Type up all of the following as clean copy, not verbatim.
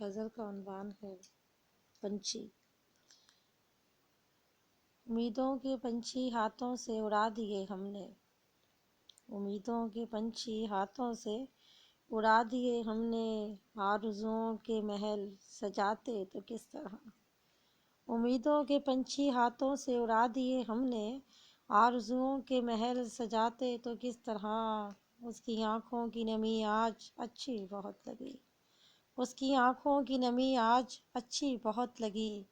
غزل کا عنوان ہے پنچھی۔ امیدوں کے پنچھی ہاتھوں سے اڑا دیے ہم نے، امیدوں کے پنچھی ہاتھوں سے اڑا دیے ہم نے، آرزوؤں کے محل سجاتے تو کس طرح۔ امیدوں کے پنچھی ہاتھوں سے اڑا دیے ہم نے، آرزوؤں کے محل سجاتے تو کس طرح۔ اس کی آنکھوں کی نمی آج اچھی بہت لگی، اس کی آنکھوں کی نمی آج اچھی بہت لگی،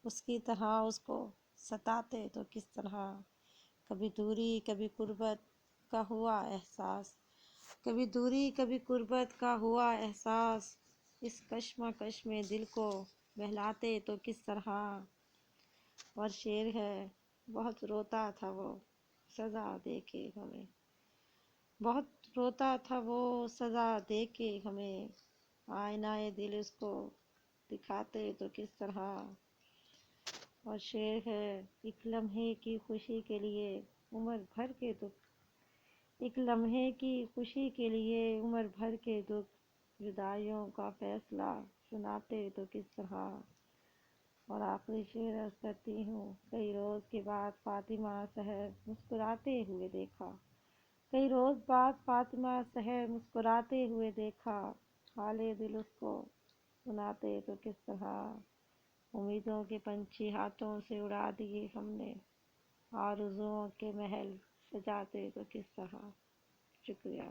اس کی طرح اس کو ستاتے تو کس طرح۔ کبھی دوری کبھی قربت کا ہوا احساس، کبھی دوری کبھی قربت کا ہوا احساس، اس کشمکش میں دل کو بہلاتے تو کس طرح۔ اور شعر ہے، بہت روتا تھا وہ سزا دے کے ہمیں، بہت روتا تھا وہ سزا دے کے ہمیں، آئینہ دل اس کو دکھاتے تو کس طرح۔ اور شعر ہے، ایک لمحے کی خوشی کے لیے عمر بھر کے دکھ، ایک لمحے کی خوشی کے لیے عمر بھر کے دکھ، جدائیوں کا فیصلہ سناتے تو کس طرح۔ اور آخری شعر عرض کرتی ہوں، کئی روز کے بعد فاطمہ سحر مسکراتے ہوئے دیکھا، کئی روز بعد فاطمہ سحر مسکراتے ہوئے دیکھا، حال دل اس کو سناتے تو کس طرح۔ امیدوں کے پنچھی ہاتھوں سے اڑا دیے ہم نے، آرزوؤں کے محل سجاتے تو کس طرح۔ شکریہ۔